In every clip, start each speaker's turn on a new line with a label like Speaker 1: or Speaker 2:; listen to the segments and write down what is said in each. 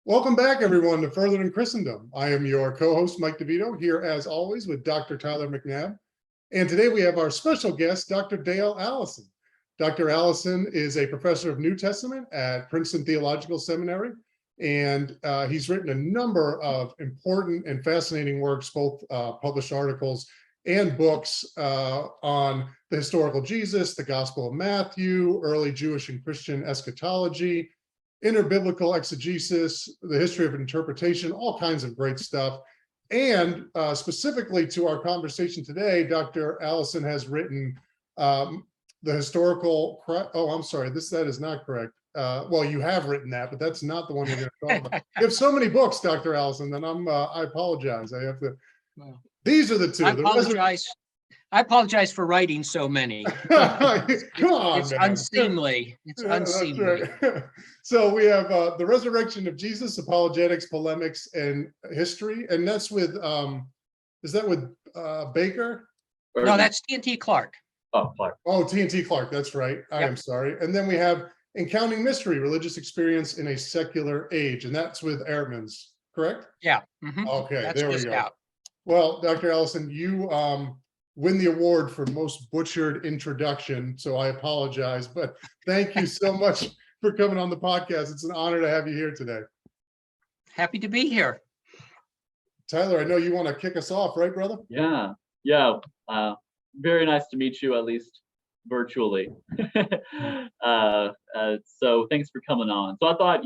Speaker 1: Welcome back, everyone, to Further in Christendom. I am your co-host, Mike DeVito, here as always with Dr. Tyler McNabb. And today we have our special guest, Dr. Dale Allison. Dr. Allison is a professor of New Testament at Princeton Theological Seminary, and he's written a number of important and fascinating works, both published articles and books on the historical Jesus, the Gospel of Matthew, early Jewish and Christian eschatology, interbiblical exegesis, the history of interpretation, all kinds of great stuff. And specifically to our conversation today, Dr. Allison has written the historical, that is not correct. Well, you have written that, but that's not the one we're going to talk about. You have so many books, Dr. Allison, that I apologize. I have to,
Speaker 2: well,
Speaker 1: these are the two.
Speaker 2: I apologize for writing so many.
Speaker 1: Come on,
Speaker 2: it's
Speaker 1: man.
Speaker 2: Unseemly. It's unseemly.
Speaker 1: Right. So we have the Resurrection of Jesus, Apologetics, Polemics, and History, and that's with is that with Baker?
Speaker 2: No, that's T&T Clark.
Speaker 3: Oh, Clark.
Speaker 1: Oh, T&T Clark. That's right. I am sorry. And then we have Encountering Mystery: Religious Experience in a Secular Age, and that's with Ehrman's, correct?
Speaker 2: Yeah.
Speaker 1: Okay,
Speaker 2: That's
Speaker 1: there we
Speaker 2: just
Speaker 1: go.
Speaker 2: out.
Speaker 1: Well, Dr. Allison, you win the award for most butchered introduction, so I apologize, but thank you so much for coming on the podcast. It's an honor to have you here today.
Speaker 2: Happy to be here.
Speaker 1: Tyler, I know you want to kick us off, right, brother?
Speaker 3: Yeah. Very nice to meet you, at least virtually. So thanks for coming on. So I thought,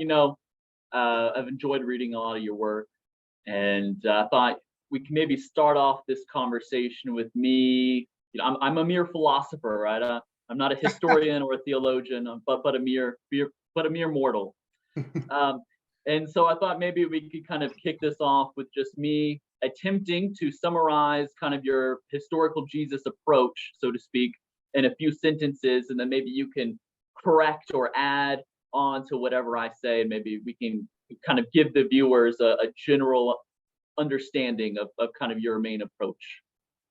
Speaker 3: I've enjoyed reading a lot of your work, and I thought we can maybe start off this conversation with me. I'm a mere philosopher, right? I'm not a historian or a theologian, but a mere mortal. And so I thought maybe we could kind of kick this off with just me attempting to summarize kind of your historical Jesus approach, so to speak, in a few sentences, and then maybe you can correct or add on to whatever I say, and maybe we can kind of give the viewers a general understanding of kind of your main approach.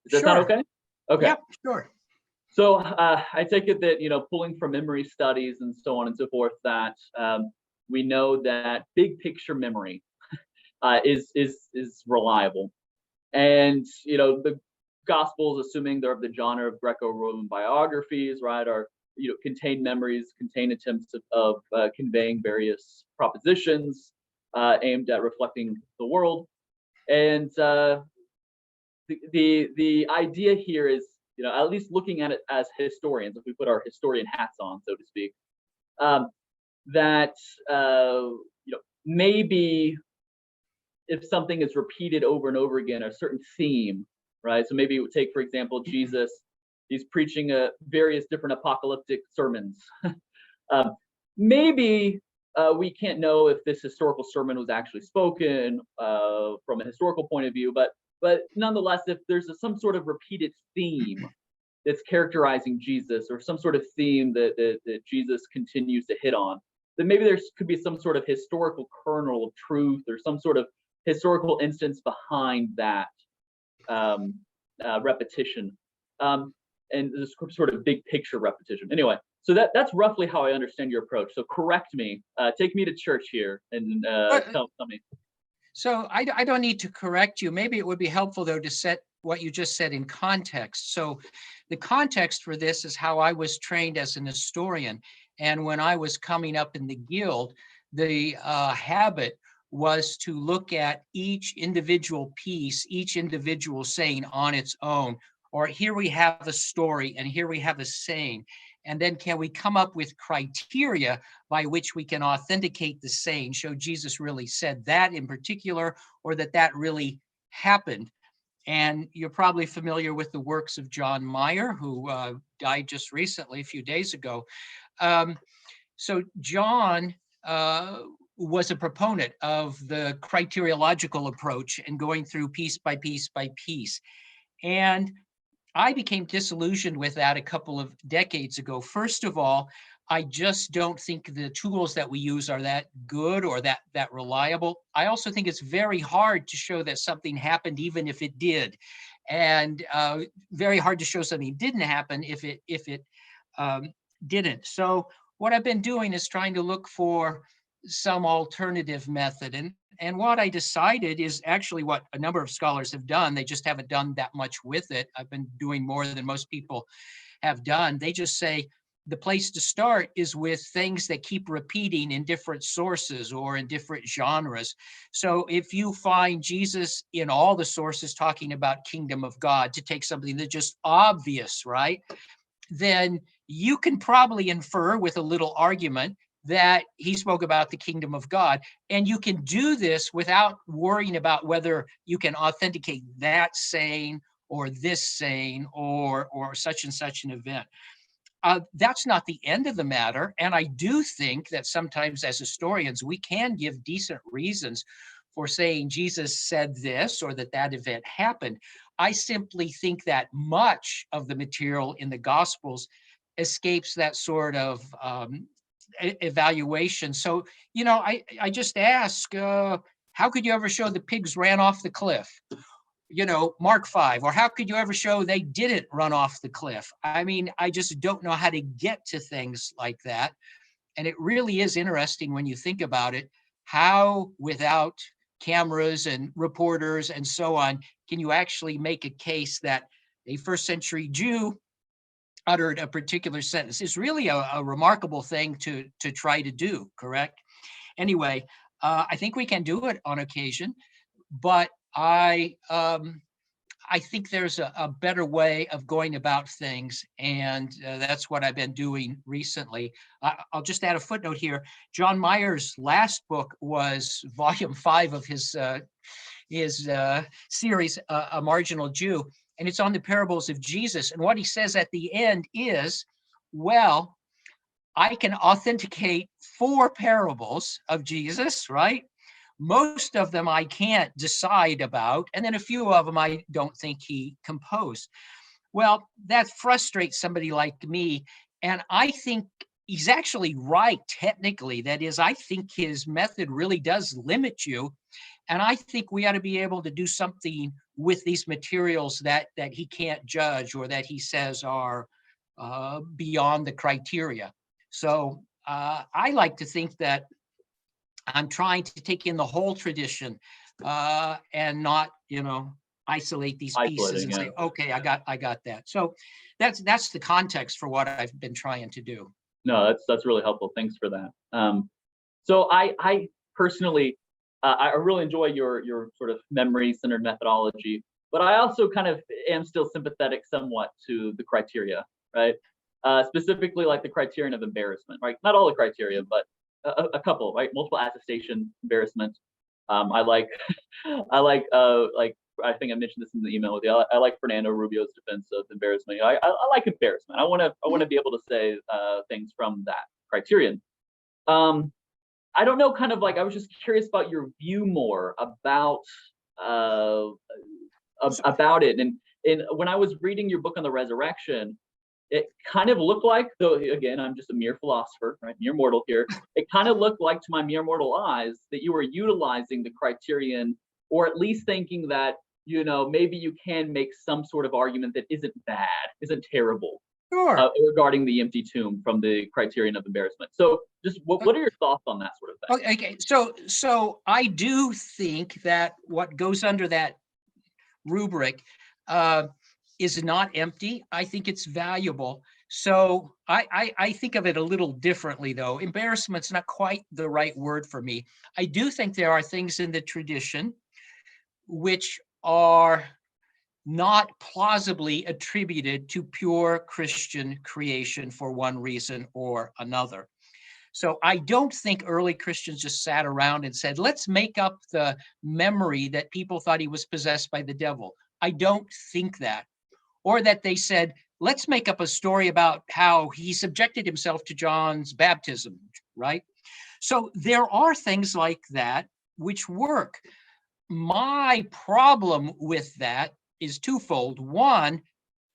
Speaker 3: Does that sound okay? Okay.
Speaker 2: Yeah, sure.
Speaker 3: So I take it that, pulling from memory studies and so on and so forth, that we know that big picture memory is reliable. And, the Gospels, assuming they're of the genre of Greco-Roman biographies, right, are, contain memories, contain attempts of conveying various propositions aimed at reflecting the world. And the idea here is, at least looking at it as historians, if we put our historian hats on, so to speak, that maybe if something is repeated over and over again, a certain theme, right? So maybe take, for example, Jesus, he's preaching various different apocalyptic sermons. Maybe we can't know if this historical sermon was actually spoken from a historical point of view, but nonetheless, if there's some sort of repeated theme that's characterizing Jesus, or some sort of theme that Jesus continues to hit on, then maybe there could be some sort of historical kernel of truth, or some sort of historical instance behind that repetition, and this sort of big picture repetition. Anyway, so that's roughly how I understand your approach. So correct me, take me to church here, and tell me.
Speaker 2: So I don't need to correct you. Maybe it would be helpful, though, to set what you just said in context. So the context for this is how I was trained as an historian. And when I was coming up in the guild, the habit was to look at each individual piece, each individual saying on its own, or here we have a story and here we have a saying. And then can we come up with criteria by which we can authenticate the saying, show Jesus really said that in particular, or that really happened. And you're probably familiar with the works of John Meyer, who died just recently, a few days ago. So John was a proponent of the criteriological approach and going through piece by piece by piece. And I became disillusioned with that a couple of decades ago. First of all, I just don't think the tools that we use are that good or that reliable. I also think it's very hard to show that something happened, even if it did, and very hard to show something didn't happen if it didn't. So what I've been doing is trying to look for some alternative method. And what I decided is actually what a number of scholars have done. They just haven't done that much with it. I've been doing more than most people have done. They just say the place to start is with things that keep repeating in different sources or in different genres. So if you find Jesus in all the sources talking about kingdom of God, to take something that's just obvious, right? Then you can probably infer with a little argument that he spoke about the kingdom of God. And you can do this without worrying about whether you can authenticate that saying or this saying or such and such an event. That's not the end of the matter. And I do think that sometimes as historians, we can give decent reasons for saying Jesus said this or that that event happened. I simply think that much of the material in the Gospels escapes that sort of evaluation. So, I just ask, how could you ever show the pigs ran off the cliff? Mark 5, or how could you ever show they didn't run off the cliff? I mean, I just don't know how to get to things like that. And it really is interesting when you think about it, how without cameras and reporters and so on, can you actually make a case that a first century Jew uttered a particular sentence? It's really a remarkable thing to try to do, correct? Anyway, I think we can do it on occasion, but I think there's a better way of going about things, and that's what I've been doing recently. I'll just add a footnote here. John Meyer's last book was volume 5 of his series, A Marginal Jew, and it's on the parables of Jesus. And what he says at the end is, well, I can authenticate 4 parables of Jesus, right? Most of them I can't decide about, and then a few of them I don't think he composed. Well, that frustrates somebody like me, and I think he's actually right technically. That is, I think his method really does limit you, and I think we ought to be able to do something with these materials that he can't judge or that he says are beyond the criteria. So I like to think that I'm trying to take in the whole tradition and not, isolate these pieces and say, okay, I got that. So that's the context for what I've been trying to do.
Speaker 3: No, that's really helpful. Thanks for that. So I personally, I really enjoy your sort of memory-centered methodology, but I also kind of am still sympathetic somewhat to the criteria, right? Specifically like the criterion of embarrassment, right? Not all the criteria, but a couple, right? Multiple attestation, embarrassment. I like, I think I mentioned this in the email with you. I like Fernando Rubio's defense of embarrassment. I like embarrassment. I want to be able to say things from that criterion. I don't know, kind of like, I was just curious about your view more about it. And when I was reading your book on the resurrection, it kind of looked like, though again, I'm just a mere philosopher, right? Mere mortal here. It kind of looked like to my mere mortal eyes that you were utilizing the criterion, or at least thinking that, maybe you can make some sort of argument that isn't bad, isn't terrible.
Speaker 2: Sure.
Speaker 3: Regarding the empty tomb from the criterion of embarrassment. So just what are your thoughts on that sort of thing?
Speaker 2: Okay, so I do think that what goes under that rubric is not empty. I think it's valuable. So I think of it a little differently, though. Embarrassment's not quite the right word for me. I do think there are things in the tradition which are not plausibly attributed to pure Christian creation for one reason or another. So I don't think early Christians just sat around and said, let's make up the memory that people thought he was possessed by the devil. I don't think that. Or that they said, let's make up a story about how he subjected himself to John's baptism, right? So there are things like that which work. My problem with that is twofold. One,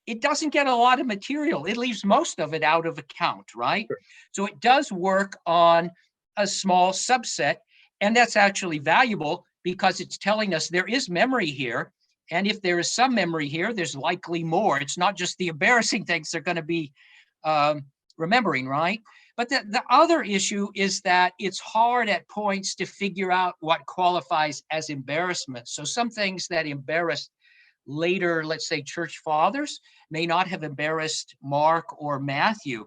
Speaker 2: it doesn't get a lot of material. It leaves most of it out of account, right?
Speaker 3: Sure.
Speaker 2: So it does work on a small subset, and that's actually valuable because it's telling us there is memory here. And if there is some memory here, there's likely more. It's not just the embarrassing things they're going to be remembering, right? But the other issue is that it's hard at points to figure out what qualifies as embarrassment. So some things that embarrassed later, let's say, church fathers may not have embarrassed Mark or Matthew.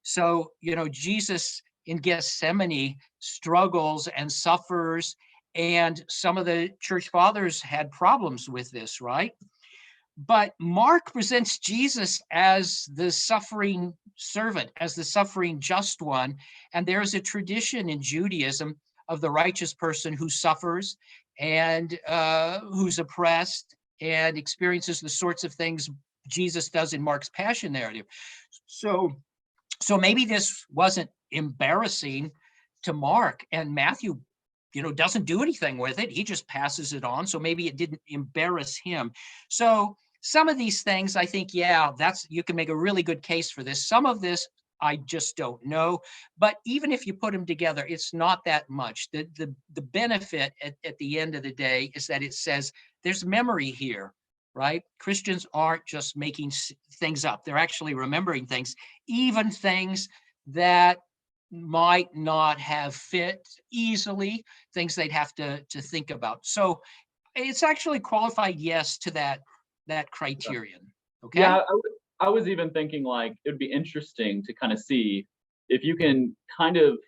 Speaker 2: So, Jesus in Gethsemane struggles and suffers, and some of the church fathers had problems with this, right? But Mark presents Jesus as the suffering servant, as the suffering just one. And there's a tradition in Judaism of the righteous person who suffers and who's oppressed and experiences the sorts of things Jesus does in Mark's passion narrative. So maybe this wasn't embarrassing to Mark, and Matthew, doesn't do anything with it. He just passes it on. So maybe it didn't embarrass him. So some of these things, I think, you can make a really good case for this. Some of this, I just don't know. But even if you put them together, it's not that much. The benefit at the end of the day is that it says there's memory here, right? Christians aren't just making things up. They're actually remembering things, even things that might not have fit easily, things they'd have to think about. So it's actually qualified yes to that criterion. Okay.
Speaker 3: Yeah, I was even thinking like it would be interesting to kind of see if you can kind of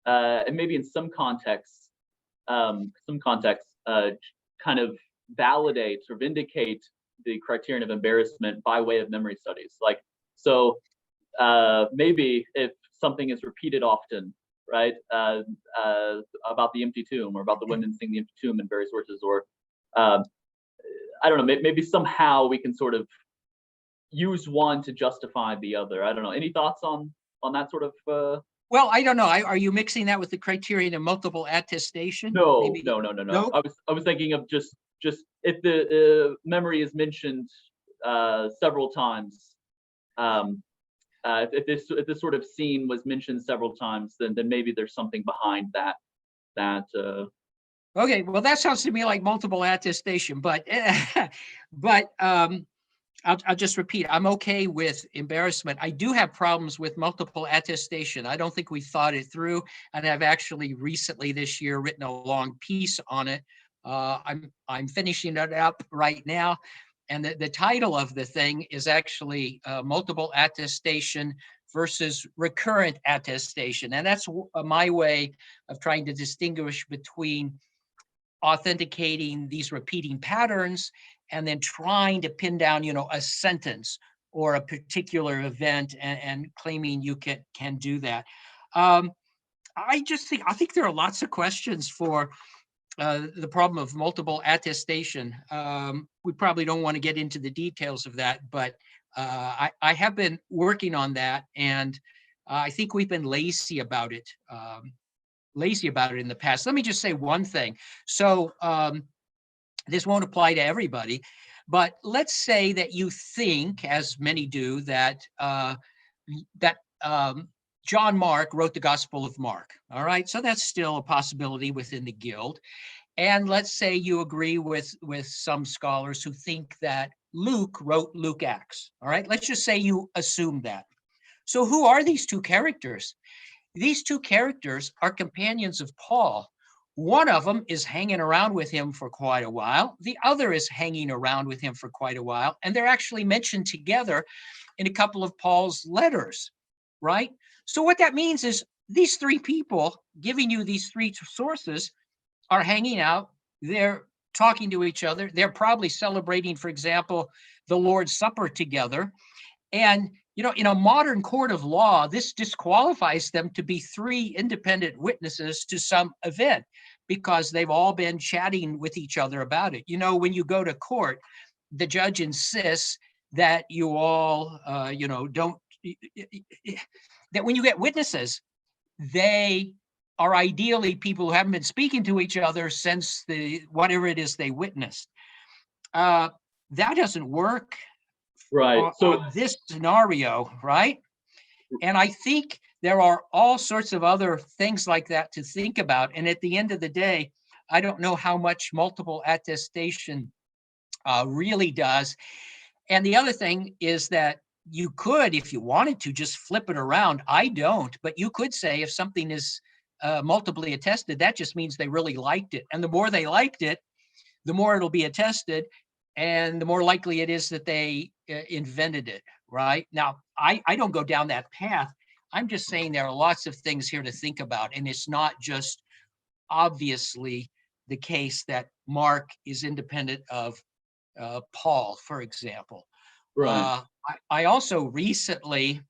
Speaker 3: and maybe in some contexts, kind of validate or vindicate the criterion of embarrassment by way of memory studies. Like, so maybe if something is repeated often, right, about the empty tomb or about the women seeing the empty tomb in various sources, or I don't know, maybe somehow we can sort of use one to justify the other. I don't know. Any thoughts on that sort of?
Speaker 2: Well, I don't know. Are you mixing that with the criterion of multiple attestation?
Speaker 3: No,
Speaker 2: Maybe?
Speaker 3: no.
Speaker 2: No?
Speaker 3: I was thinking of just if the memory is mentioned several times. If this sort of scene was mentioned several times, then maybe there's something behind that.
Speaker 2: Okay, well, that sounds to me like multiple attestation, but I'll just repeat. I'm okay with embarrassment. I do have problems with multiple attestation. I don't think we thought it through, and I've actually recently this year written a long piece on it. I'm finishing it up right now. And the title of the thing is actually multiple attestation versus recurrent attestation. And that's my way of trying to distinguish between authenticating these repeating patterns and then trying to pin down, a sentence or a particular event and claiming you can do that. I think there are lots of questions for the problem of multiple attestation. We probably don't want to get into the details of that, but I have been working on that, and I think we've been lazy about it in the past. Let me just say one thing. So this won't apply to everybody, but let's say that you think, as many do, that John Mark wrote the Gospel of Mark. All right, so that's still a possibility within the guild. And let's say you agree with some scholars who think that Luke wrote Luke Acts. All right, let's just say you assume that. So who are these two characters? These two characters are companions of Paul. One of them is hanging around with him for quite a while. The other is hanging around with him for quite a while. And they're actually mentioned together in a couple of Paul's letters, right? So what that means is these three people giving you these three sources are hanging out. They're talking to each other. They're probably celebrating, for example, the Lord's Supper together. And, in a modern court of law, this disqualifies them to be three independent witnesses to some event because they've all been chatting with each other about it. When you go to court, the judge insists that you all, don't, that when you get witnesses, they are ideally people who haven't been speaking to each other since whatever it is they witnessed. That doesn't work.
Speaker 3: Right. So
Speaker 2: this scenario, right? And I think there are all sorts of other things like that to think about. And at the end of the day, I don't know how much multiple attestation really does. And the other thing is that you could, if you wanted to, just flip it around. I don't, but you could say if something is multiply attested, that just means they really liked it. And the more they liked it, the more it'll be attested, and the more likely it is that they invented it, right? Now, I don't go down that path. I'm just saying there are lots of things here to think about, and it's not just obviously the case that Mark is independent of Paul, for example.
Speaker 3: Right.
Speaker 2: I also recently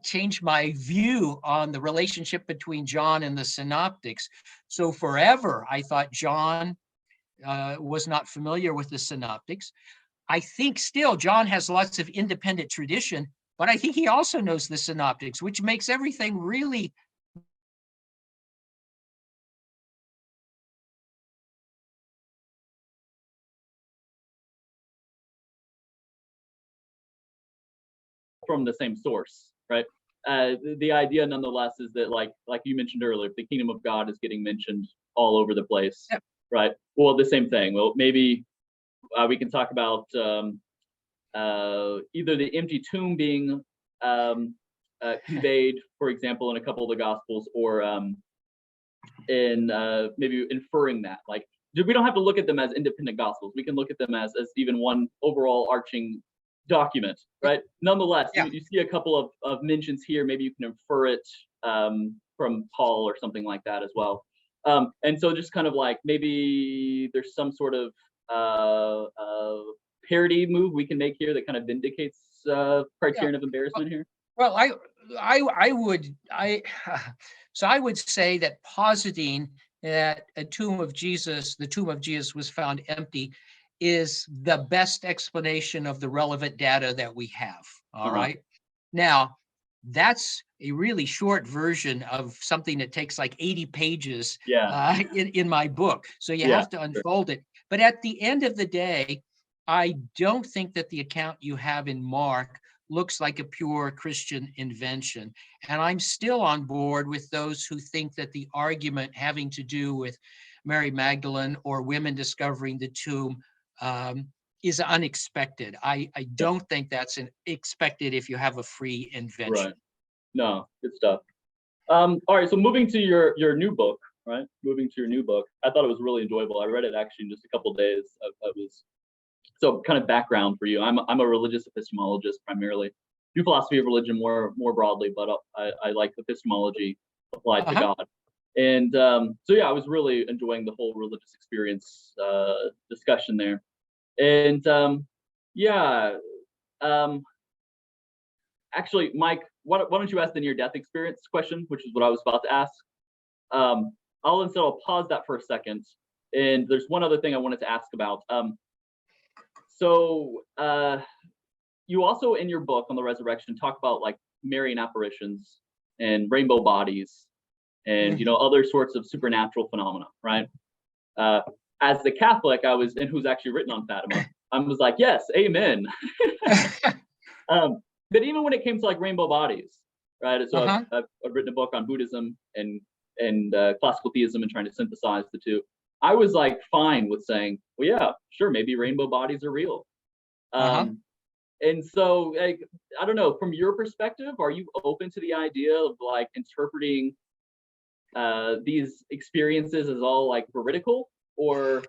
Speaker 2: changed my view on the relationship between John and the synoptics. So forever, I thought John was not familiar with the synoptics. I think still John has lots of independent tradition, but I think he also knows the synoptics, which makes everything really
Speaker 3: from the same source, right? The idea nonetheless is that like you mentioned earlier, the kingdom of God is getting mentioned all over the place,
Speaker 2: yeah.
Speaker 3: right? Well, the same thing. Well, maybe we can talk about either the empty tomb being conveyed, for example, in a couple of the Gospels, or in maybe inferring that. Like, we don't have to look at them as independent Gospels. We can look at them as even one overall arching document, right? Nonetheless,
Speaker 2: Yeah.
Speaker 3: you see a couple of mentions here. Maybe you can infer it from Paul or something like that as well. And so just kind of like maybe there's some sort of parody move we can make here that kind of vindicates criterion of embarrassment here.
Speaker 2: Well, so I would say that positing that the tomb of Jesus was found empty is the best explanation of the relevant data that we have. All right. Now, that's a really short version of something that takes like 80 pages in my book. So you have to unfold it. But at the end of the day, I don't think that the account you have in Mark looks like a pure Christian invention. And I'm still on board with those who think that the argument having to do with Mary Magdalene or women discovering the tomb is unexpected. I don't think that's expected if you have a free invention.
Speaker 3: Right. No, good stuff. All right, so moving to your new book, right? Moving to your new book, I thought it was really enjoyable. I read it actually in just a couple of days. So kind of background for you. I'm a religious epistemologist primarily. Do philosophy of religion more broadly, but I like epistemology applied to God. And so yeah, I was really enjoying the whole religious experience discussion there. And actually, Mike, why don't you ask the near-death experience question, which is what I was about to ask. I'll pause that for a second. And there's one other thing I wanted to ask about. So you also in your book on the resurrection talk about like Marian apparitions and rainbow bodies and other sorts of supernatural phenomena, right? As the Catholic, and who's actually written on Fatima, I was like, yes, amen. But even when it came to like rainbow bodies, right? So I've written a book on Buddhism and classical theism and trying to synthesize the two. I was like fine with saying, well, yeah, sure, maybe rainbow bodies are real. And so, like, I don't know, from your perspective, are you open to the idea of like interpreting these experiences as all like veridical, or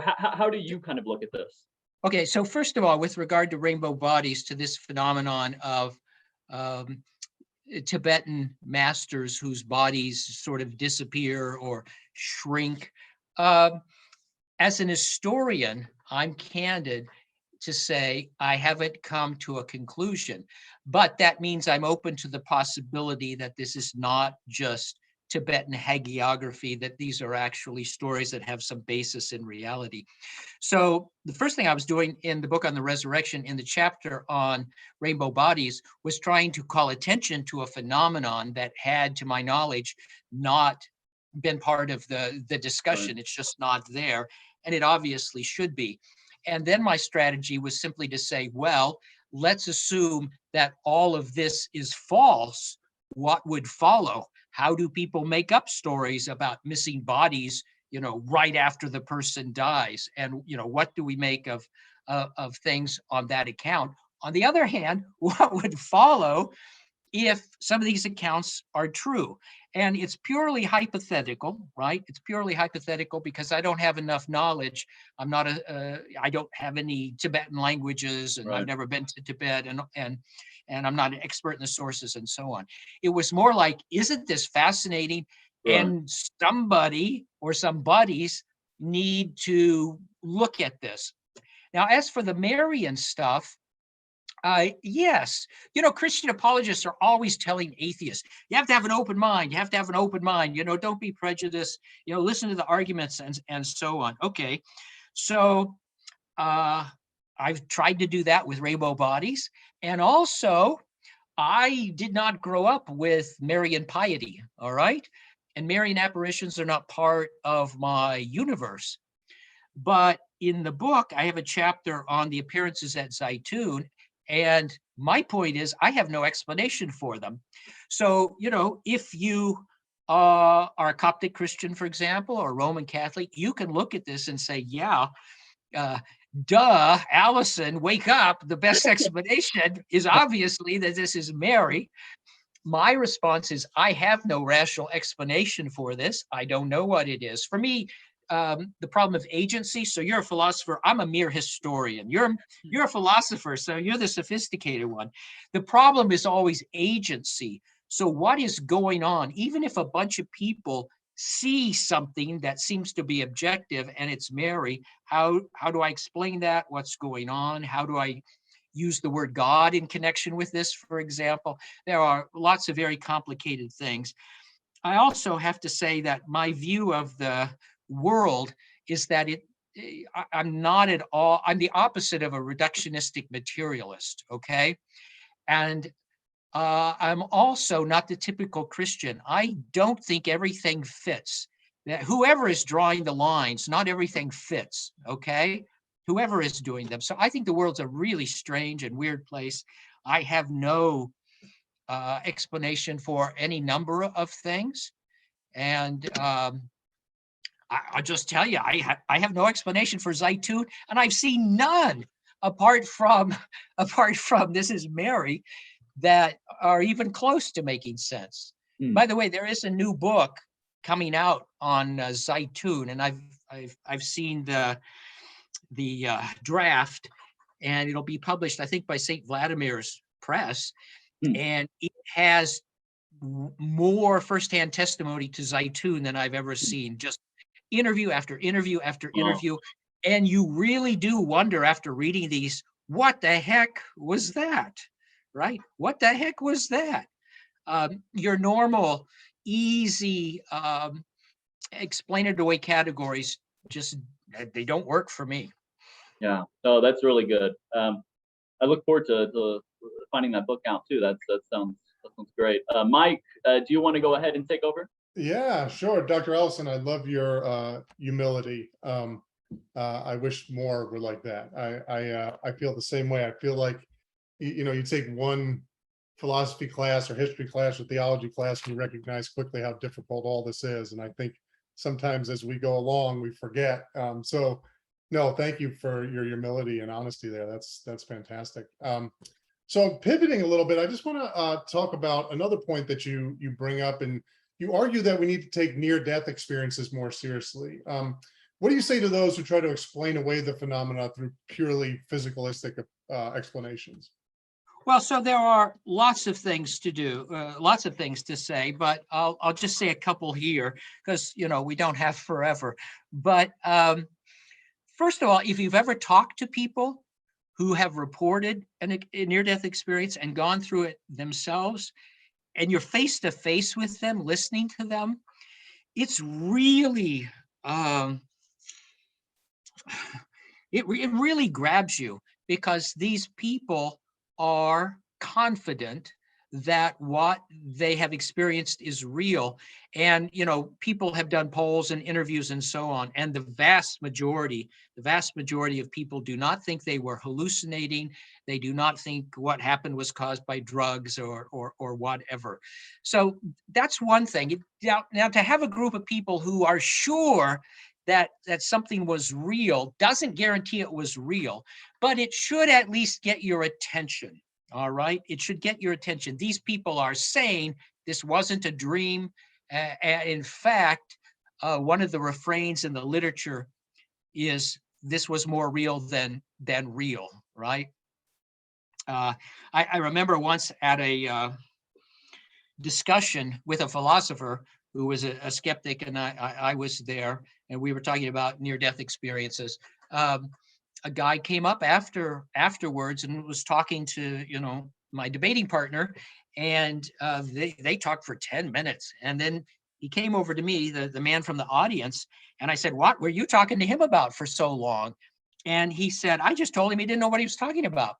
Speaker 3: how do you kind of look at this?
Speaker 2: Okay, so first of all, with regard to rainbow bodies, to this phenomenon of Tibetan masters whose bodies sort of disappear or shrink. As an historian, I'm candid to say I haven't come to a conclusion, but that means I'm open to the possibility that this is not just Tibetan hagiography, that these are actually stories that have some basis in reality. So the first thing I was doing in the book on the resurrection, in the chapter on rainbow bodies, was trying to call attention to a phenomenon that had, to my knowledge, not been part of the discussion. Right. It's just not there, and it obviously should be. And then my strategy was simply to say, well, let's assume that all of this is false. What would follow? How do people make up stories about missing bodies, right after the person dies? And, what do we make of things on that account? On the other hand, what would follow if some of these accounts are true? And it's purely hypothetical, right? It's purely hypothetical because I don't have enough knowledge. I don't have any Tibetan languages, and I've
Speaker 3: Right.
Speaker 2: never been to Tibet, and I'm not an expert in the sources and so on. It was more like, isn't this fascinating?
Speaker 3: Right.
Speaker 2: And somebody or some buddies need to look at this. Now, as for the Marian stuff, yes, Christian apologists are always telling atheists, you have to have an open mind. You have to have an open mind. Don't be prejudiced. Listen to the arguments and so on. Okay, so I've tried to do that with rainbow bodies, and also I did not grow up with Marian piety. All right, and Marian apparitions are not part of my universe. But in the book, I have a chapter on the appearances at Zaytun. And my point is, I have no explanation for them. So, if you are a Coptic Christian, for example, or Roman Catholic, you can look at this and say, yeah, duh, Allison, wake up. The best explanation is obviously that this is Mary. My response is, I have no rational explanation for this. I don't know what it is. For me, the problem of agency. So you're a philosopher. I'm a mere historian. You're a philosopher, so you're the sophisticated one. The problem is always agency. So what is going on? Even if a bunch of people see something that seems to be objective and it's Mary, how do I explain that? What's going on? How do I use the word God in connection with this, for example? There are lots of very complicated things. I also have to say that my view of the world is that I'm not at all, I'm the opposite of a reductionistic materialist, okay? And I'm also not the typical Christian. I don't think everything fits. That whoever is drawing the lines, not everything fits, okay? Whoever is doing them. So I think the world's a really strange and weird place. I have no explanation for any number of things. And I'll just tell you, I have no explanation for Zaytun, and I've seen none apart from This Is Mary that are even close to making sense. By the way, there is a new book coming out on Zaytun, and I've seen the draft, and it'll be published, I think, by St. Vladimir's Press, and it has more firsthand testimony to Zaytun than I've ever seen. Just interview after interview after interview. And you really do wonder after reading these, what the heck was that? Right? What the heck was that? Your normal, easy, explain it away categories, just, they don't work for me.
Speaker 3: Yeah, no, that's really good. I look forward to finding that book out too. That sounds great. Mike, do you want to go ahead and take over?
Speaker 1: Yeah, sure. Dr. Allison, I love your humility. I wish more were like that. I feel the same way. I feel like, you take one philosophy class or history class or theology class and you recognize quickly how difficult all this is. And I think sometimes as we go along, we forget. So no, thank you for your humility and honesty there. That's fantastic. So pivoting a little bit, I just want to talk about another point that you bring up, and you argue that we need to take near-death experiences more seriously. What do you say to those who try to explain away the phenomena through purely physicalistic explanations?
Speaker 2: Well, so there are lots of things to do, lots of things to say, but I'll just say a couple here because, we don't have forever. But first of all, if you've ever talked to people who have reported a near-death experience and gone through it themselves, and you're face to face with them, listening to them, it's really, it really grabs you because these people are confident that what they have experienced is real. And, people have done polls and interviews and so on. And the vast majority of people do not think they were hallucinating. They do not think what happened was caused by drugs or whatever. So that's one thing. Now to have a group of people who are sure that something was real doesn't guarantee it was real, but it should at least get your attention. All right, it should get your attention. These people are saying this wasn't a dream. In fact, one of the refrains in the literature is this was more real than real, right? I remember once at a discussion with a philosopher who was a skeptic, and I was there, and we were talking about near-death experiences. A guy came up afterwards and was talking to, my debating partner, and they talked for 10 minutes, and then he came over to me, the man from the audience, and I said, "What were you talking to him about for so long?" And he said, "I just told him he didn't know what he was talking about."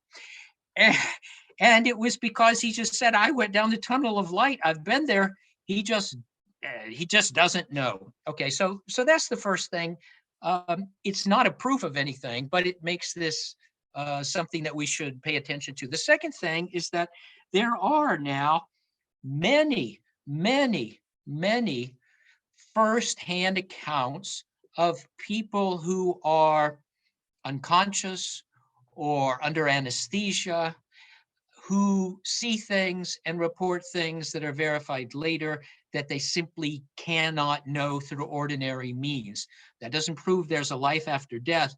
Speaker 2: And it was because he just said, "I went down the tunnel of light. I've been there. He just doesn't know." Okay, so that's the first thing. It's not a proof of anything, but it makes this something that we should pay attention to. The second thing is that there are now many, many, many firsthand accounts of people who are unconscious or under anesthesia, who see things and report things that are verified later that they simply cannot know through ordinary means. That doesn't prove there's a life after death,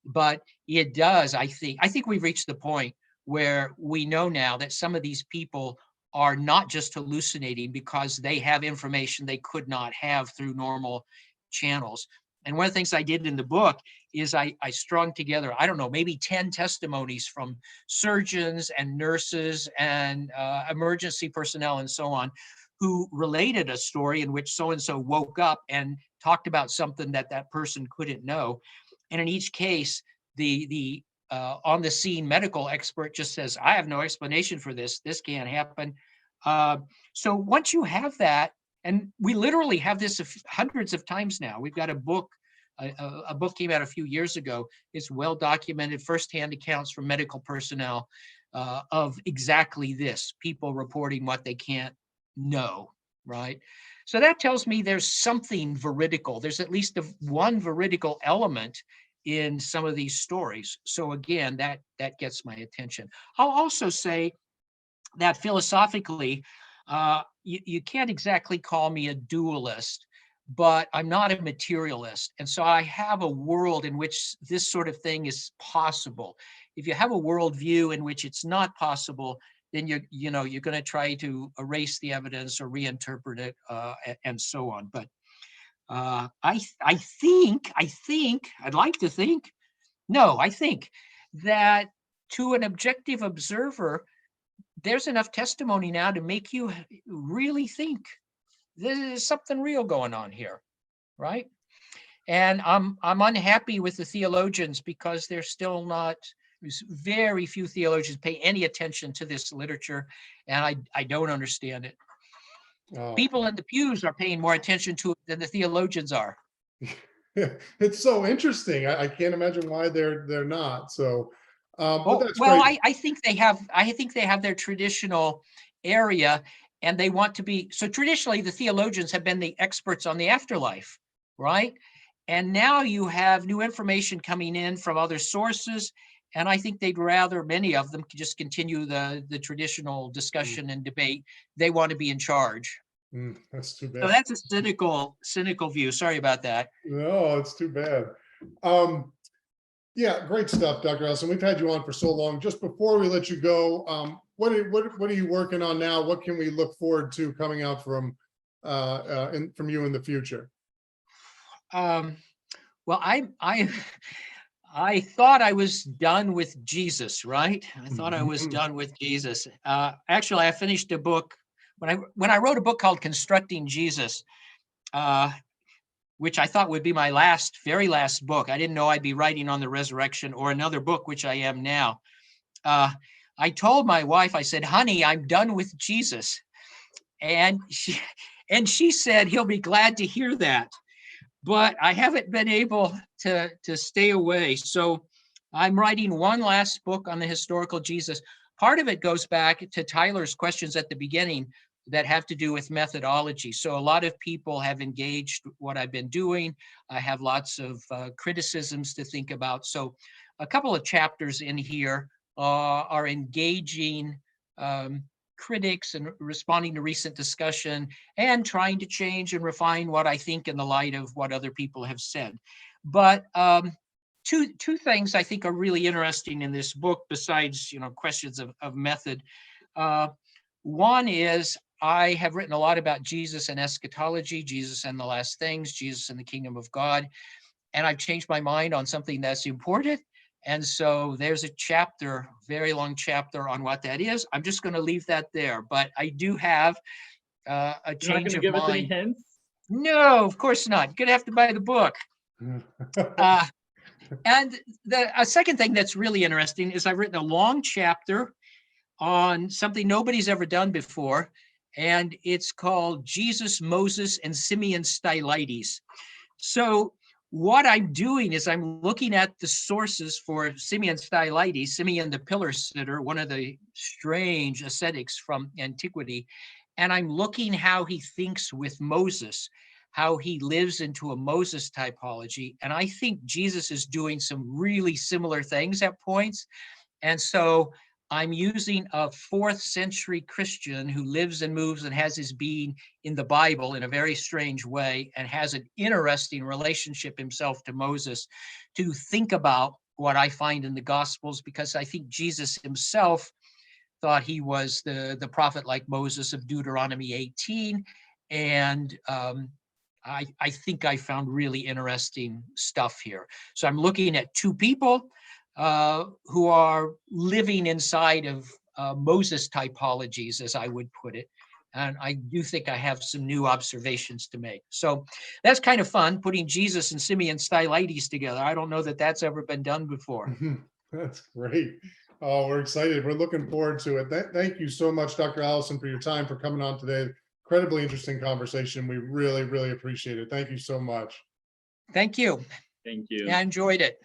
Speaker 2: but it does. I think we've reached the point where we know now that some of these people are not just hallucinating because they have information they could not have through normal channels. And one of the things I did in the book is I strung together, I don't know, maybe 10 testimonies from surgeons and nurses and emergency personnel and so on, who related a story in which so-and-so woke up and talked about something that person couldn't know. And in each case, the on the scene medical expert just says, "I have no explanation for this. This can't happen." So once you have that, and we literally have this hundreds of times now. We've got a book came out a few years ago. It's well documented, firsthand accounts from medical personnel of exactly this, people reporting what they can't know, right? So that tells me there's something veridical. There's at least one veridical element in some of these stories. So again, that gets my attention. I'll also say that philosophically, you can't exactly call me a dualist, but I'm not a materialist. And so I have a world in which this sort of thing is possible. If you have a worldview in which it's not possible, then you're going to try to erase the evidence or reinterpret it and so on. But I think I'd like to think, no, I think that to an objective observer, there's enough testimony now to make you really think there's something real going on here, right? And I'm unhappy with the theologians because they're still not. Very few theologians pay any attention to this literature, and I don't understand it.
Speaker 1: Oh.
Speaker 2: People in the pews are paying more attention to it than the theologians are.
Speaker 1: It's so interesting. I can't imagine why they're not. So, but that's
Speaker 2: well,
Speaker 1: great.
Speaker 2: I think they have. I think they have their traditional area, and they want to be. So traditionally, the theologians have been the experts on the afterlife, right? And now you have new information coming in from other sources, and I think they'd rather, many of them, just continue the traditional discussion and debate. They want to be in charge.
Speaker 1: That's too bad.
Speaker 2: So that's a cynical view. Sorry about that.
Speaker 1: No, it's too bad. Yeah, great stuff, Dr. Allison. We've had you on for so long. Just before we let you go, what are you working on now? What can we look forward to coming out from you in the future?
Speaker 2: Well, I thought I was done with Jesus, right? I thought I was done with Jesus. Actually, I finished a book when I wrote a book called Constructing Jesus, which I thought would be my very last book. I didn't know I'd be writing on the resurrection or another book, which I am now. I told my wife, I said, "Honey, I'm done with Jesus," and she said, "He'll be glad to hear that." But I haven't been able to stay away. So I'm writing one last book on the historical Jesus. Part of it goes back to Tyler's questions at the beginning. that have to do with methodology. So a lot of people have engaged what I've been doing. I have lots of criticisms to think about. So a couple of chapters in here are engaging critics and responding to recent discussion and trying to change and refine what I think in the light of what other people have said. But two things I think are really interesting in this book, besides questions of method. One is I have written a lot about Jesus and eschatology, Jesus and the last things, Jesus and the kingdom of God, and I've changed my mind on something that's important. And so there's a chapter, very long chapter on what that is. I'm just going to leave that there, but I do have a
Speaker 3: You're not
Speaker 2: change
Speaker 3: going to
Speaker 2: of
Speaker 3: give us any
Speaker 2: mind.
Speaker 3: hints?
Speaker 2: No, of course not. You're going to have to buy the book. And a second thing that's really interesting is I've written a long chapter on something nobody's ever done before, and it's called Jesus, Moses, and Simeon Stylites. So what I'm doing is I'm looking at the sources for Simeon Stylites, Simeon the pillar sitter, one of the strange ascetics from antiquity, and I'm looking how he thinks with Moses, how he lives into a Moses typology. And I think Jesus is doing some really similar things at points. And so I'm using a 4th century Christian who lives and moves and has his being in the Bible in a very strange way and has an interesting relationship himself to Moses to think about what I find in the Gospels, because I think Jesus himself thought he was the prophet like Moses of Deuteronomy 18. And I think I found really interesting stuff here. So I'm looking at two people who are living inside of Moses typologies, as I would put it. And I do think I have some new observations to make. So that's kind of fun, putting Jesus and Simeon Stylites together. I don't know that that's ever been done before.
Speaker 1: That's great. Oh, we're excited. We're looking forward to it. Thank you so much, Dr. Allison, for your time, for coming on today. Incredibly interesting conversation. We really, really appreciate it. Thank you so much.
Speaker 2: Thank you.
Speaker 3: Thank you.
Speaker 2: I enjoyed it.